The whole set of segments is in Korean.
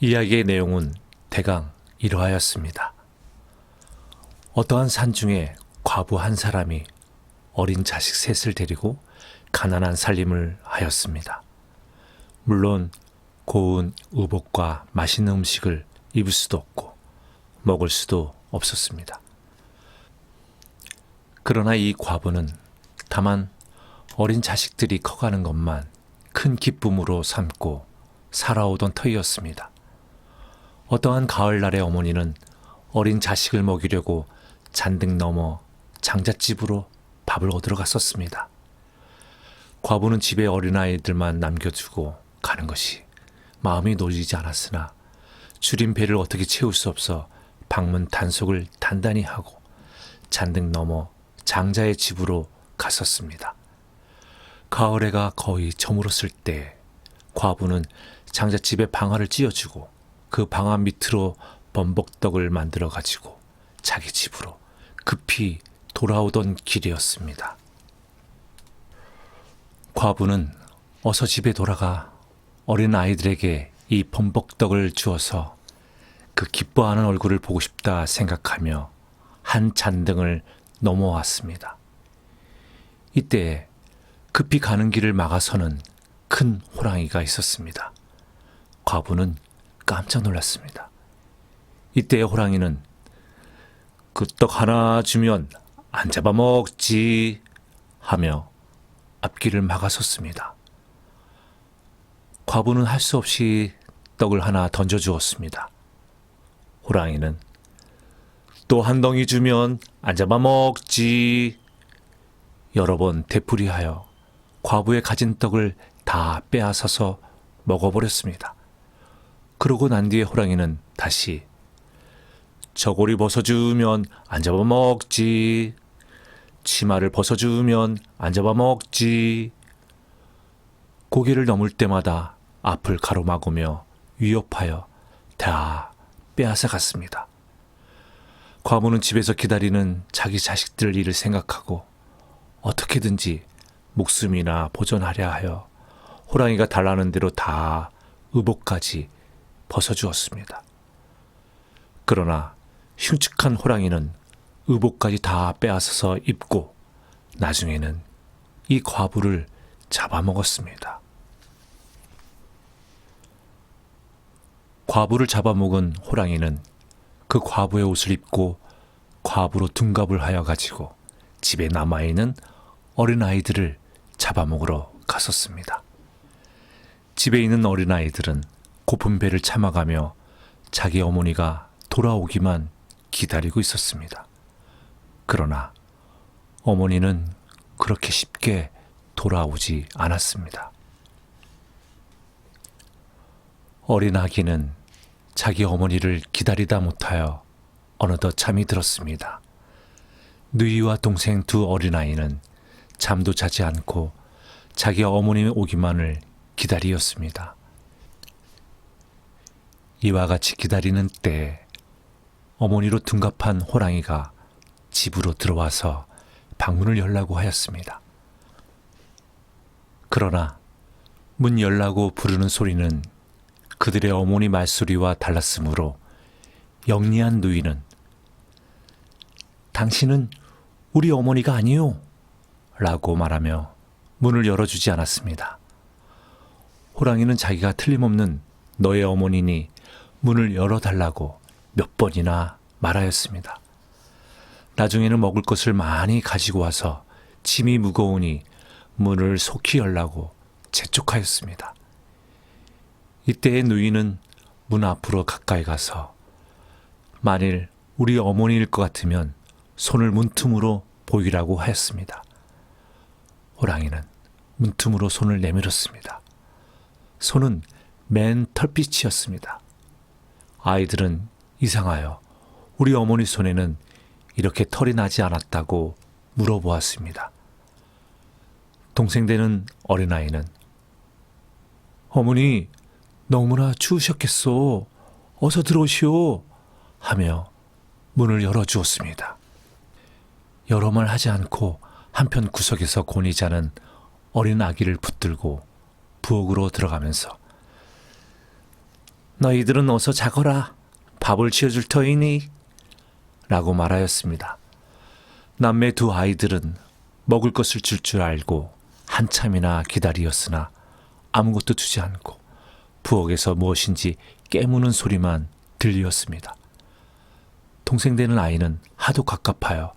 이야기의 내용은 대강 이러하였습니다. 어떠한 산중에 과부 한 사람이 어린 자식 셋을 데리고 가난한 살림을 하였습니다. 물론 고운 의복과 맛있는 음식을 입을 수도 없고 먹을 수도 없었습니다. 그러나 이 과부는 다만 어린 자식들이 커가는 것만 큰 기쁨으로 삼고 살아오던 터이었습니다. 어떠한 가을날의 어머니는 어린 자식을 먹이려고 잔뜩 넘어 장잣집으로 밥을 얻으러 갔었습니다. 과부는 집에 어린아이들만 남겨두고 가는 것이 마음이 놓이지 않았으나 줄인 배를 어떻게 채울 수 없어 방문 단속을 단단히 하고 잔뜩 넘어 장자의 집으로 갔었습니다. 가을해가 거의 저물었을 때 과부는 장잣집에 방아를 찧어주고 그 방아 밑으로 범벅떡을 만들어 가지고 자기 집으로 급히 돌아오던 길이었습니다. 과부는 어서 집에 돌아가 어린 아이들에게 이 범벅떡을 주어서 그 기뻐하는 얼굴을 보고 싶다 생각하며 한 잔등을 넘어왔습니다. 이때 급히 가는 길을 막아서는 큰 호랑이가 있었습니다. 과부는 깜짝 놀랐습니다. 이때 호랑이는 그 떡 하나 주면 안 잡아먹지 하며 앞길을 막아섰습니다. 과부는 할 수 없이 떡을 하나 던져주었습니다. 호랑이는 또 한 덩이 주면 안 잡아먹지 여러 번 되풀이하여 과부의 가진 떡을 다 빼앗아서 먹어버렸습니다. 그러고 난 뒤에 호랑이는 다시 저고리 벗어주면 안 잡아먹지 치마를 벗어주면 안 잡아먹지 고개를 넘을 때마다 앞을 가로막으며 위협하여 다 빼앗아 갔습니다. 과부는 집에서 기다리는 자기 자식들 일을 생각하고 어떻게든지 목숨이나 보존하려 하여 호랑이가 달라는 대로 다 의복까지 벗어주었습니다. 그러나 흉측한 호랑이는 의복까지 다 빼앗아서 입고 나중에는 이 과부를 잡아먹었습니다. 과부를 잡아먹은 호랑이는 그 과부의 옷을 입고 과부로 둔갑을 하여 가지고 집에 남아있는 어린아이들을 잡아먹으러 갔었습니다. 집에 있는 어린아이들은 고픈 배를 참아가며 자기 어머니가 돌아오기만 기다리고 있었습니다. 그러나 어머니는 그렇게 쉽게 돌아오지 않았습니다. 어린 아기는 자기 어머니를 기다리다 못하여 어느덧 잠이 들었습니다. 누이와 동생 두 어린아이는 잠도 자지 않고 자기 어머니 오기만을 기다리었습니다. 이와 같이 기다리는 때 어머니로 둔갑한 호랑이가 집으로 들어와서 방문을 열라고 하였습니다. 그러나 문 열라고 부르는 소리는 그들의 어머니 말소리와 달랐으므로 영리한 누이는 당신은 우리 어머니가 아니요 라고 말하며 문을 열어주지 않았습니다. 호랑이는 자기가 틀림없는 너의 어머니니 문을 열어달라고 몇 번이나 말하였습니다. 나중에는 먹을 것을 많이 가지고 와서 짐이 무거우니 문을 속히 열라고 재촉하였습니다. 이때의 누이는 문 앞으로 가까이 가서 만일 우리 어머니일 것 같으면 손을 문틈으로 보이라고 하였습니다. 호랑이는 문틈으로 손을 내밀었습니다. 손은 맨 털빛이었습니다. 아이들은 이상하여 우리 어머니 손에는 이렇게 털이 나지 않았다고 물어보았습니다. 동생 되는 어린아이는 어머니 너무나 추우셨겠소. 어서 들어오시오. 하며 문을 열어주었습니다. 여러 말 하지 않고 한편 구석에서 곤히 자는 어린 아기를 붙들고 부엌으로 들어가면서 너희들은 어서 자거라. 밥을 지어줄 터이니. 라고 말하였습니다. 남매 두 아이들은 먹을 것을 줄 알고 한참이나 기다리었으나 아무것도 주지 않고 부엌에서 무엇인지 깨무는 소리만 들리었습니다. 동생 되는 아이는 하도 갑갑하여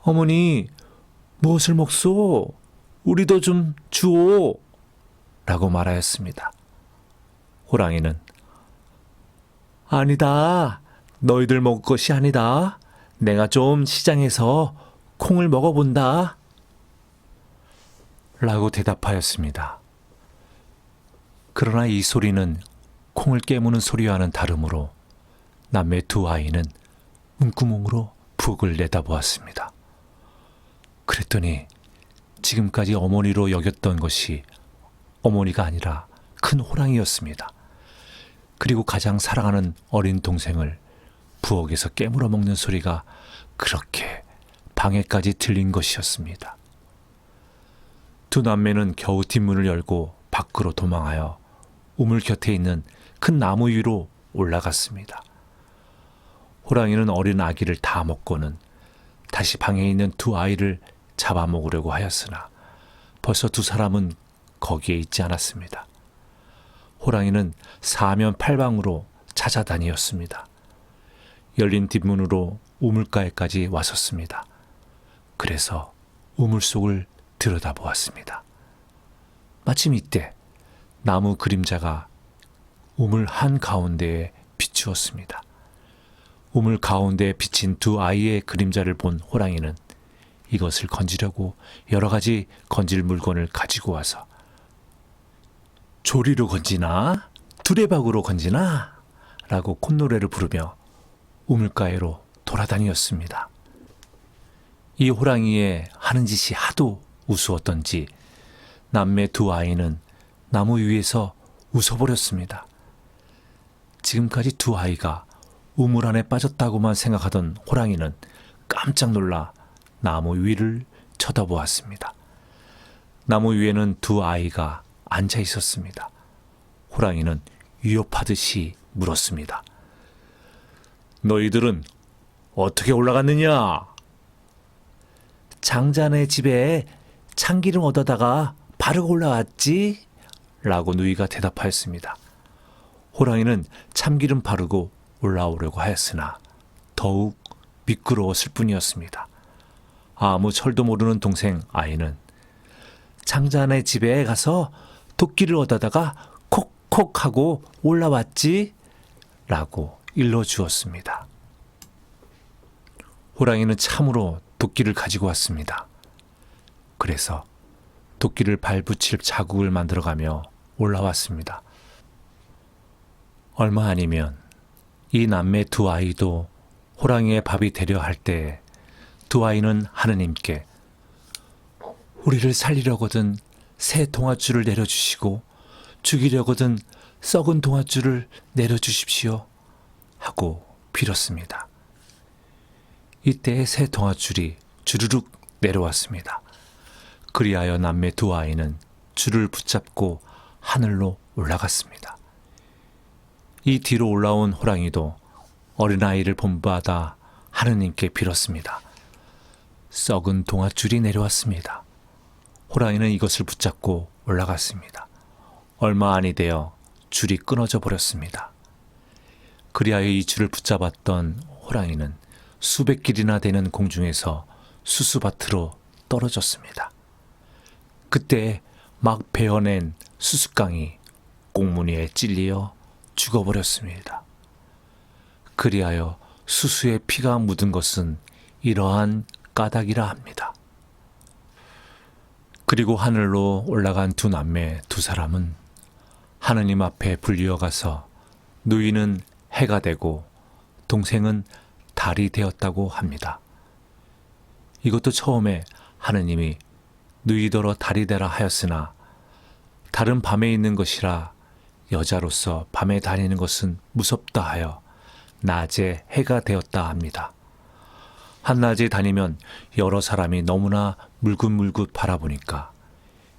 어머니, 무엇을 먹소? 우리도 좀 주오. 라고 말하였습니다. 호랑이는 아니다. 너희들 먹을 것이 아니다. 내가 좀 시장에서 콩을 먹어본다. 라고 대답하였습니다. 그러나 이 소리는 콩을 깨무는 소리와는 다르므로 남매 두 아이는 눈구멍으로 부엌을 내다보았습니다. 그랬더니 지금까지 어머니로 여겼던 것이 어머니가 아니라 큰 호랑이였습니다. 그리고 가장 사랑하는 어린 동생을 부엌에서 깨물어 먹는 소리가 그렇게 방에까지 들린 것이었습니다. 두 남매는 겨우 뒷문을 열고 밖으로 도망하여 우물 곁에 있는 큰 나무 위로 올라갔습니다. 호랑이는 어린 아기를 다 먹고는 다시 방에 있는 두 아이를 잡아먹으려고 하였으나 벌써 두 사람은 거기에 있지 않았습니다. 호랑이는 사면팔방으로 찾아다니었습니다. 열린 뒷문으로 우물가에까지 왔었습니다. 그래서 우물 속을 들여다보았습니다. 마침 이때 나무 그림자가 우물 한가운데에 비추었습니다. 우물 가운데에 비친 두 아이의 그림자를 본 호랑이는 이것을 건지려고 여러 가지 건질 물건을 가지고 와서 조리로 건지나 두레박으로 건지나 라고 콧노래를 부르며 우물가에로 돌아다녔습니다. 이 호랑이의 하는 짓이 하도 우스웠던지 남매 두 아이는 나무 위에서 웃어버렸습니다. 지금까지 두 아이가 우물 안에 빠졌다고만 생각하던 호랑이는 깜짝 놀라 나무 위를 쳐다보았습니다. 나무 위에는 두 아이가 앉아 있었습니다. 호랑이는 위협하듯이 물었습니다. 너희들은 어떻게 올라갔느냐? 장자네 집에 참기름 얻어다가 바르고 올라왔지? 라고 누이가 대답하였습니다. 호랑이는 참기름 바르고 올라오려고 하였으나 더욱 미끄러웠을 뿐이었습니다. 아무 철도 모르는 동생 아이는 장자네 집에 가서 도끼를 얻어다가 콕콕 하고 올라왔지? 라고 일러주었습니다. 호랑이는 참으로 도끼를 가지고 왔습니다. 그래서 도끼를 발붙일 자국을 만들어가며 올라왔습니다. 얼마 아니면 이 남매 두 아이도 호랑이의 밥이 되려 할 때에 두 아이는 하느님께 우리를 살리려거든 새 동아줄을 내려주시고 죽이려거든 썩은 동아줄을 내려주십시오 하고 빌었습니다. 이때 새 동아줄이 주르륵 내려왔습니다. 그리하여 남매 두 아이는 줄을 붙잡고 하늘로 올라갔습니다. 이 뒤로 올라온 호랑이도 어린아이를 본받아 하느님께 빌었습니다. 썩은 동아줄이 내려왔습니다. 호랑이는 이것을 붙잡고 올라갔습니다. 얼마 안이 되어 줄이 끊어져 버렸습니다. 그리하여 이 줄을 붙잡았던 호랑이는 수백 길이나 되는 공중에서 수수밭으로 떨어졌습니다. 그때 막 베어낸 수수깡이 꽁무니에 찔리어 죽어버렸습니다. 그리하여 수수의 피가 묻은 것은 이러한 까닭이라 합니다. 그리고 하늘로 올라간 두 남매 두 사람은 하느님 앞에 불리어 가서 누이는 해가 되고 동생은 달이 되었다고 합니다. 이것도 처음에 하느님이 누이더러 달이 되라 하였으나 달은 밤에 있는 것이라 여자로서 밤에 다니는 것은 무섭다 하여 낮에 해가 되었다 합니다. 한낮에 다니면 여러 사람이 너무나 물긋물긋 바라보니까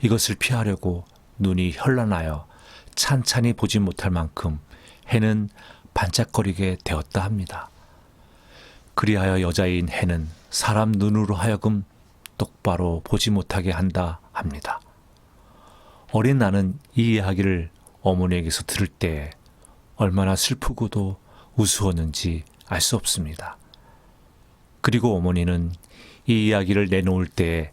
이것을 피하려고 눈이 현란하여 찬찬히 보지 못할 만큼 해는 반짝거리게 되었다 합니다. 그리하여 여자인 해는 사람 눈으로 하여금 똑바로 보지 못하게 한다 합니다. 어린 나는 이 이야기를 어머니에게서 들을 때 얼마나 슬프고도 우스웠는지 알 수 없습니다. 그리고 어머니는 이 이야기를 내놓을 때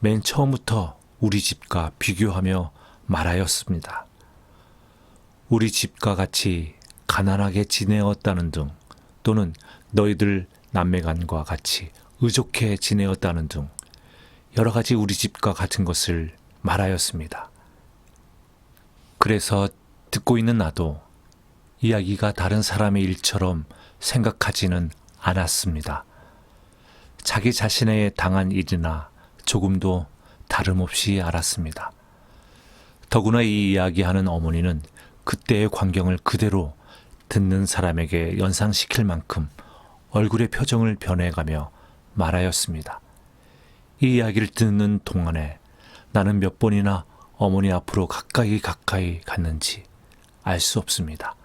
맨 처음부터 우리 집과 비교하며 말하였습니다. 우리 집과 같이 가난하게 지내었다는 등, 또는 너희들 남매간과 같이 의족해 지내었다는 등 여러 가지 우리 집과 같은 것을 말하였습니다. 그래서 듣고 있는 나도 이야기가 다른 사람의 일처럼 생각하지는 않았습니다. 자기 자신의 당한 일이나 조금도 다름없이 알았습니다. 더구나 이 이야기하는 어머니는 그때의 광경을 그대로 듣는 사람에게 연상시킬 만큼 얼굴의 표정을 변해가며 말하였습니다. 이 이야기를 듣는 동안에 나는 몇 번이나 어머니 앞으로 가까이 갔는지 알 수 없습니다.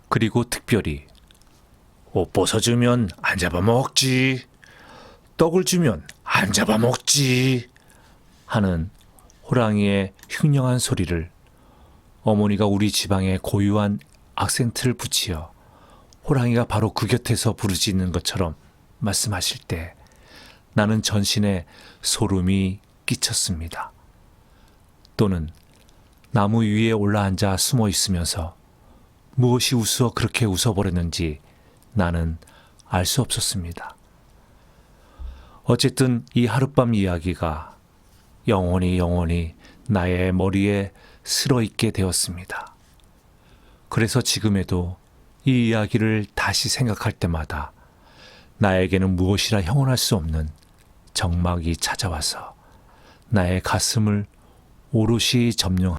그리고 특별히 옷 벗어주면 안 잡아먹지, 떡을 주면 안 잡아먹지 하는 호랑이의 흉령한 소리를 어머니가 우리 지방에 고유한 악센트를 붙이어 호랑이가 바로 그 곁에서 부르짖는 것처럼 말씀하실 때 나는 전신에 소름이 끼쳤습니다. 또는 나무 위에 올라앉아 숨어 있으면서 무엇이 우스워 그렇게 웃어버렸는지 나는 알 수 없었습니다. 어쨌든 이 하룻밤 이야기가 영원히 나의 머리에 쓸어있게 되었습니다. 그래서 지금에도 이 이야기를 다시 생각할 때마다 나에게는 무엇이라 형언할 수 없는 적막이 찾아와서 나의 가슴을 오롯이 점령하는